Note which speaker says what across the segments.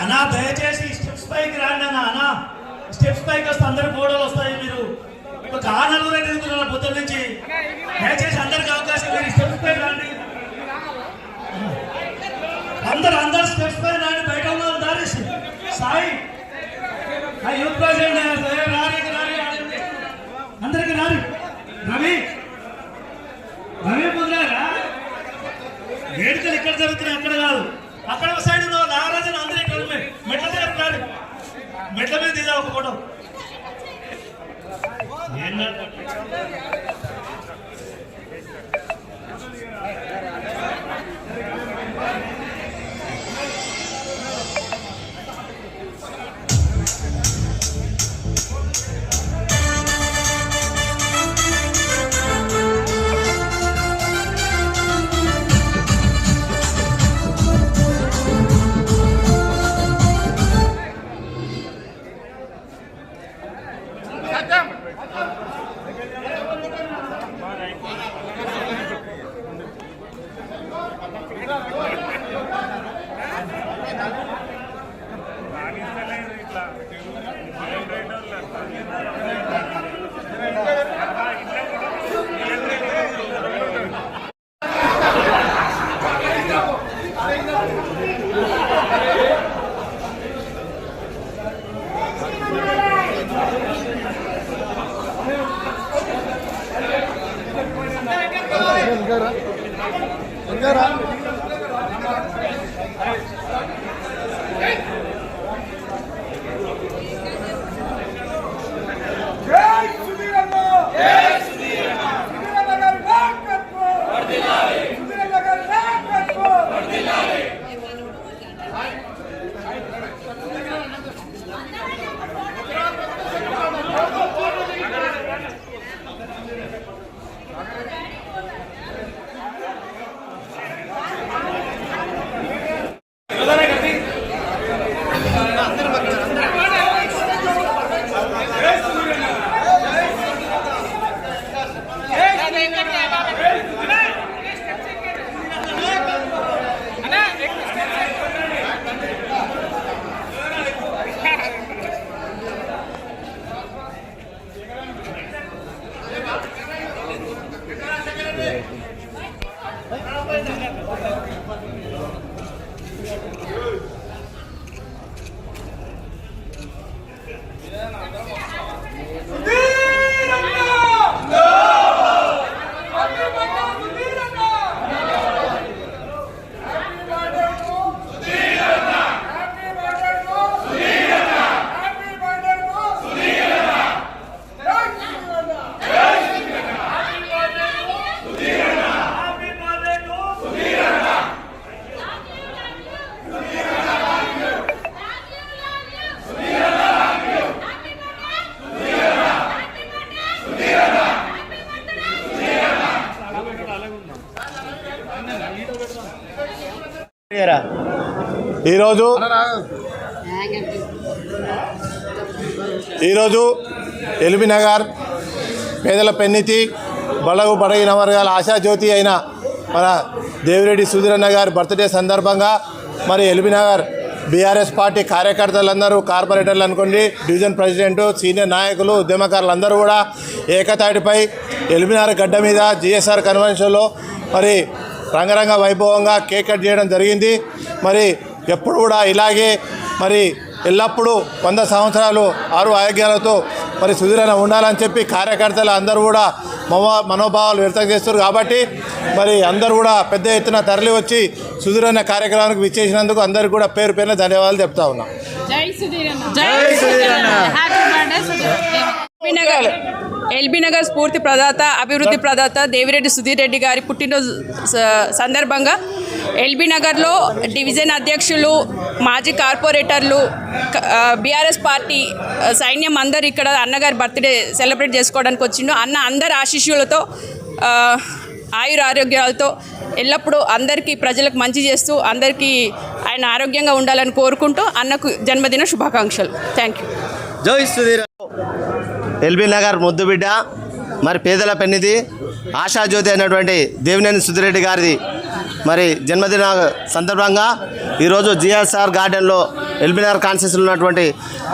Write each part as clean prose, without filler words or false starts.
Speaker 1: అన్నా దయచేసి స్టెప్స్ పైకి రాండి అన్నా స్టెప్స్ పైకి వస్తే అందరు గోడలు వస్తాయి. మీరు ఒక ఆనలుగా ఎదుగుతున్నారు పొద్దుల నుంచి. దయచేసి అందరికి అవకాశం మీరు స్టెప్స్ పైకి రండి. అందరు స్టెప్స్ పైన రాండి. బయట ఉన్న దారి సాయి యూత్ ప్రెసిడెంట్ అందరికి రాని రవి పొందారా వేడుకలు ఇక్కడ జరుగుతున్నాయి, అక్కడ కాదు. అక్కడ సైడ్ నాగరాజన్ అందరూ ఇక్కడ మెట్ల దగ్గర రాడు. మెట్ల మీద దిగా ఒక ఫోటో.
Speaker 2: ఈరోజు ఎల్బీ నగర్ పేదల పెన్నితి బడుగు బలహీన వర్గాల ఆశాజ్యోతి అయిన మన దేవిరెడ్డి సుధీరన్న గారి బర్త్డే సందర్భంగా మరి ఎల్బీ నగర్ బీఆర్ఎస్ పార్టీ కార్యకర్తలందరూ, కార్పొరేటర్లు అనుకోండి, డివిజన్ ప్రెసిడెంట్, సీనియర్ నాయకులు, ఉద్యమకారులందరూ కూడా ఏకతాటిపై ఎల్బీ నగర్ గడ్డ మీద జిఎస్ఆర్ కన్వెన్షన్లో మరి రంగరంగ వైభవంగా కేక్ కట్ చేయడం జరిగింది. మరి ఎప్పుడు కూడా ఇలాగే మరి ఎల్లప్పుడూ 100 సంవత్సరాలు ఆరు ఆరోగ్యాలతో మరి సుధీరన్న ఉండాలని చెప్పి కార్యకర్తలు అందరూ కూడా మనోభావాలు వ్యక్తం చేస్తారు. కాబట్టి మరి అందరూ కూడా పెద్ద ఎత్తున తరలి వచ్చి సుధీరన్న కార్యక్రమానికి విచ్చేసినందుకు అందరికీ కూడా పేరు పేరున ధన్యవాదాలు చెప్తా ఉన్నాం.
Speaker 3: ఎల్బీ నగర్ స్ఫూర్తి ప్రదాత, అభివృద్ధి ప్రదాత దేవిరెడ్డి సుధీర్ రెడ్డి గారి పుట్టినరోజు సందర్భంగా ఎల్బీ నగర్లో డివిజన్ అధ్యక్షులు, మాజీ కార్పొరేటర్లు, బీఆర్ఎస్ పార్టీ సైన్యం అందరు ఇక్కడ అన్నగారి బర్త్డే సెలబ్రేట్ చేసుకోవడానికి వచ్చిండు. అన్న అందరి ఆశీస్సులతో, ఆయుర ఆరోగ్యాలతో ఎల్లప్పుడూ అందరికీ ప్రజలకు మంచి చేస్తూ అందరికీ ఆయన ఆరోగ్యంగా ఉండాలని కోరుకుంటూ అన్నకు జన్మదిన శుభాకాంక్షలు. Thank you.
Speaker 4: జై సుధీర్. ఎల్బీ నగర్ ముద్దుబిడ్డ, మరి పేదల పెన్నిది, ఆశాజ్యోతి అయినటువంటి దేవినేని సుధీర్ రెడ్డి గారిది మరి జన్మదిన సందర్భంగా ఈరోజు జిఎస్ఆర్ గార్డెన్లో ఎల్బీనగర్ కాన్స్టిట్యూన్సీలో ఉన్నటువంటి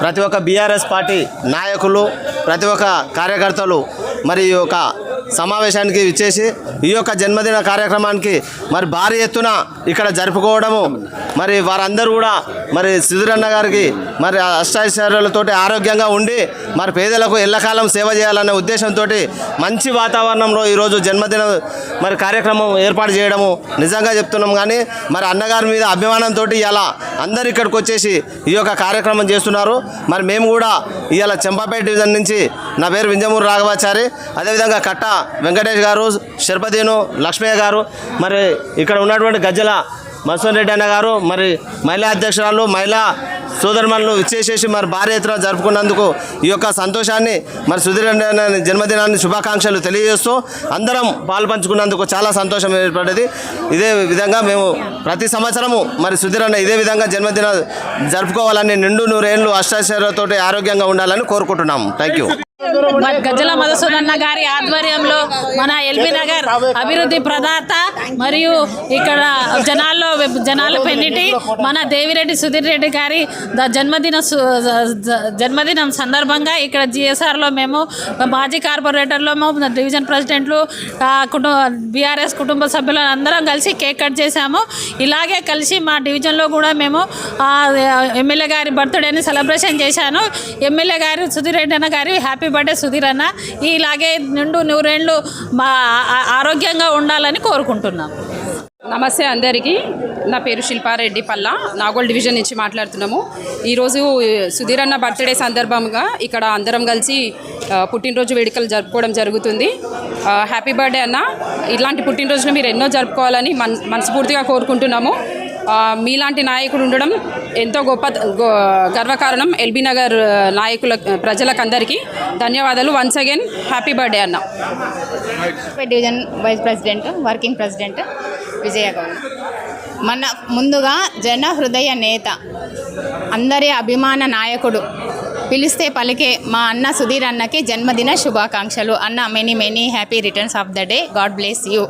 Speaker 4: ప్రతి ఒక్క బీఆర్ఎస్ పార్టీ నాయకులు, ప్రతి ఒక్క కార్యకర్తలు మరి ఈ యొక్క సమావేశానికి విచ్చేసి ఈ యొక్క జన్మదిన కార్యక్రమానికి మరి భారీ ఎత్తున ఇక్కడ జరుపుకోవడము, మరి వారందరూ కూడా మరి సుధీరన్న గారికి మరి అష్టాైశ్వర్యాలతోటి ఆరోగ్యంగా ఉండి మరి పేదలకు ఎల్లకాలం సేవ చేయాలనే ఉద్దేశంతో మంచి వాతావరణంలో ఈరోజు జన్మదిన మరి కార్యక్రమం ఏర్పాటు చేయడము నిజంగా చెప్తున్నాం. కానీ మరి అన్నగారి మీద అభిమానంతో ఇలా అందరు ఇక్కడికి వచ్చేసి ఈ యొక్క కార్యక్రమం చేస్తున్నారు. మరి మేము కూడా ఇవాళ చెంపాపేట డివిజన్ నుంచి నా పేరు వింజమూరు రాఘవాచారి, అదేవిధంగా కట్ట వెంకటేష్ గారు, శర్పదీను లక్ష్మయ్య గారు, మరి ఇక్కడ ఉన్నటువంటి గజ్జల మసూన్ రెడ్డి అన్న గారు, మరి మహిళా అధ్యక్షురాలు, మహిళా సోదరుమణులు ఇచ్చేసేసి మరి భారీ ఎత్తున జరుపుకున్నందుకు ఈ యొక్క సంతోషాన్ని మరి సుధీర్ అన్న జన్మదినాన్ని శుభాకాంక్షలు తెలియజేస్తూ అందరం పాల్పంచుకున్నందుకు చాలా సంతోషం ఏర్పడ్డది. ఇదే విధంగా మేము ప్రతి సంవత్సరము మరి సుధీర్ అన్న ఇదే విధంగా జన్మదిన జరుపుకోవాలని, నిండు నూరేళ్ళు అష్టాైశ్వర్యాలతో ఆరోగ్యంగా ఉండాలని కోరుకుంటున్నాము. Thank you.
Speaker 5: గజ్జల మధుసూదన్న గారి ఆధ్వర్యంలో మన ఎల్బీ నగర్ అభివృద్ధి ప్రదాత మరియు ఇక్కడ జనాల పెన్నిటి మన దేవిరెడ్డి సుధీర్ రెడ్డి గారి జన్మదినం సందర్భంగా ఇక్కడ జిఎస్ఆర్లో మేము మాజీ కార్పొరేటర్లో డివిజన్ ప్రెసిడెంట్లు, బీఆర్ఎస్ కుటుంబ సభ్యులు అందరం కలిసి కేక్ కట్ చేశాము. ఇలాగే కలిసి మా డివిజన్లో కూడా మేము ఎమ్మెల్యే గారి బర్త్డేని సెలబ్రేషన్ చేశాను. ఎమ్మెల్యే గారు సుధీర్ రెడ్డి అన్న గారి హ్యాపీ బర్త్డే సుధీర్ అన్న, ఇలాగే నిండు నూరేళ్ళు మా ఆరోగ్యంగా ఉండాలని కోరుకుంటున్నాం.
Speaker 3: నమస్తే అందరికీ. నా పేరు శిల్పారెడ్డి పల్లా, నాగోల్ డివిజన్ నుంచి మాట్లాడుతున్నాము. ఈరోజు సుధీర్ అన్న బర్త్డే సందర్భంగా ఇక్కడ అందరం కలిసి పుట్టినరోజు వేడుకలు జరుపుకోవడం జరుగుతుంది. హ్యాపీ బర్త్డే అన్న. ఇలాంటి పుట్టినరోజులు మీరు ఎన్నో జరుపుకోవాలని మనస్ఫూర్తిగా కోరుకుంటున్నాము. మీలాంటి నాయకుడు ఉండడం ఎంతో గర్వకారణం. ఎల్బీ నగర్ నాయకుల ప్రజలకందరికీ ధన్యవాదాలు. వన్స్ అగైన్ హ్యాపీ బర్త్డే అన్న.
Speaker 6: Division vice president, working president Vijaya Goud. మన ముందుగా జన హృదయ నేత, అందరి అభిమాన నాయకుడు, పిలిస్తే పలికే మా అన్న సుధీర్ అన్నకి జన్మదిన శుభాకాంక్షలు. అన్న many happy returns of the day. God bless you.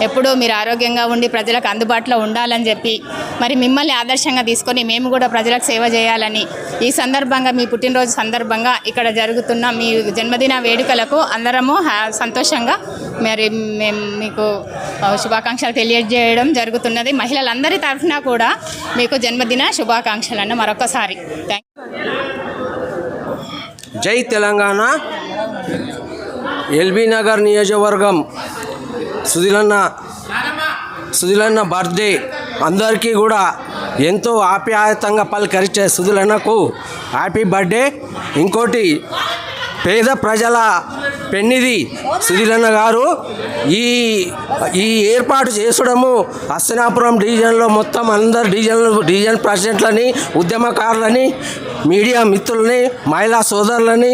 Speaker 6: ఎప్పుడూ మీరు ఆరోగ్యంగా ఉండి ప్రజలకు అందుబాటులో ఉండాలని చెప్పి మరి మిమ్మల్ని ఆదర్శంగా తీసుకొని మేము కూడా ప్రజలకు సేవ చేయాలని ఈ సందర్భంగా, మీ పుట్టినరోజు సందర్భంగా ఇక్కడ జరుగుతున్న మీ జన్మదిన వేడుకలకు అందరము సంతోషంగా మరి మేము మీకు శుభాకాంక్షలు తెలియజేయడం జరుగుతున్నది. మహిళలందరి తరఫున కూడా మీకు జన్మదిన శుభాకాంక్షలను మరొకసారి. Thank you.
Speaker 7: జై తెలంగాణ. ఎల్బీ నగర్ నియోజకవర్గం సుధీరన్న బర్త్డే అందరికీ కూడా ఎంతో ఆప్యాయతంగా పలకరించే సుధీరన్నకు హ్యాపీ బర్త్డే. ఇంకోటి పేద ప్రజల పెన్నిది సుధీరన్న గారు ఈ ఏర్పాటు చేసడము హస్తినాపురం డివిజన్లో మొత్తం అందరు డివిజన్ ప్రెసిడెంట్లని, ఉద్యమకారులని, మీడియా మిత్రులని, మహిళా సోదరులని,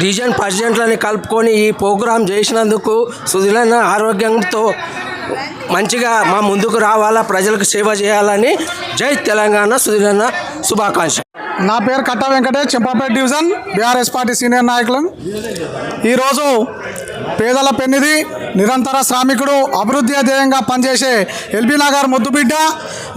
Speaker 7: డివిజన్ ప్రెసిడెంట్లని కలుపుకొని ఈ ప్రోగ్రాం చేసినందుకు సుధీరన్న ఆరోగ్యంతో మంచిగా మా ముందుకు రావాలా, ప్రజలకు సేవ చేయాలని. జై తెలంగాణ. సుధీరన్న శుభాకాంక్ష.
Speaker 8: నా పేరు కట్ట Venkatesh, Champapet division BRS party senior నాయకులు. ఈరోజు పేదల పెన్నిది, నిరంతర శ్రామికుడు, అభివృద్ధి ధ్యేయంగా పనిచేసే ఎల్బీ నగర్ ముద్దుబిడ్డ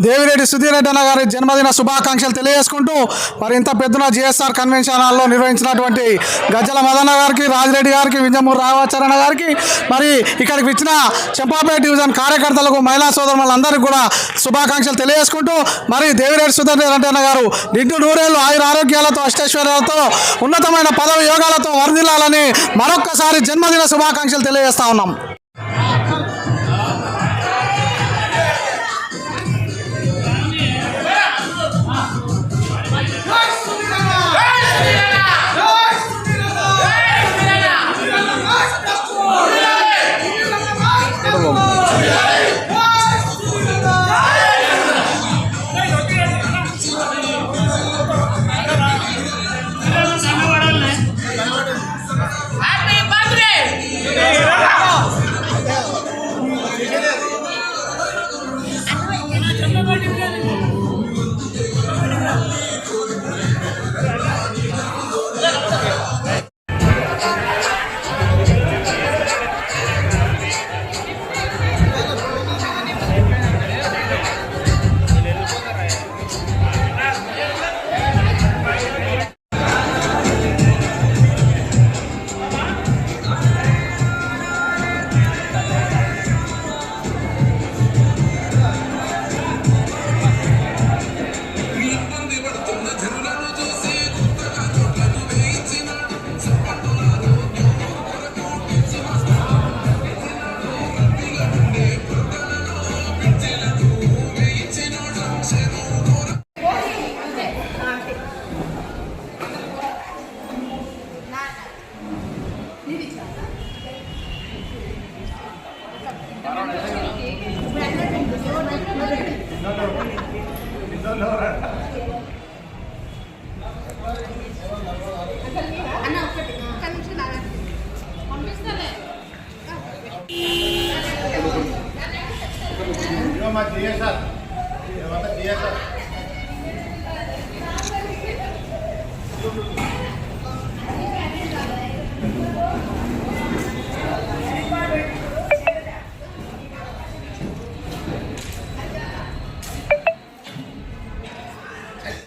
Speaker 8: దేవిరెడ్డి సుధీర్ రెడ్డి అన్న గారి జన్మదిన శుభాకాంక్షలు తెలియజేసుకుంటూ మరి ఇంత పెద్దన జిఎస్ఆర్ కన్వెన్షన్ హాల్లో నిర్వహించినటువంటి గజ్జల మదన్న గారికి, రాజిరెడ్డి గారికి, వింజమూరు రాఘవాచారణ గారికి, మరి ఇక్కడికి వచ్చిన చెంపాపేట డివిజన్ కార్యకర్తలకు, మహిళా సోదరులందరికీ కూడా శుభాకాంక్షలు తెలియజేసుకుంటూ మరి దేవిరెడ్డి సుధీర్ రెడ్డి అన్న గారు నిండు నూరేళ్లు ఆయుర ఆరోగ్యాలతో, అష్టైశ్వర్యాలతో, ఉన్నతమైన పదవి యోగాలతో వర్ధిల్లాలని మరొక్కసారి జన్మదిన శుభాకాంక్షలు తెలియజేస్తా ఉన్నాం.
Speaker 1: Happy birthday!
Speaker 2: మా జిఎస్ఆర్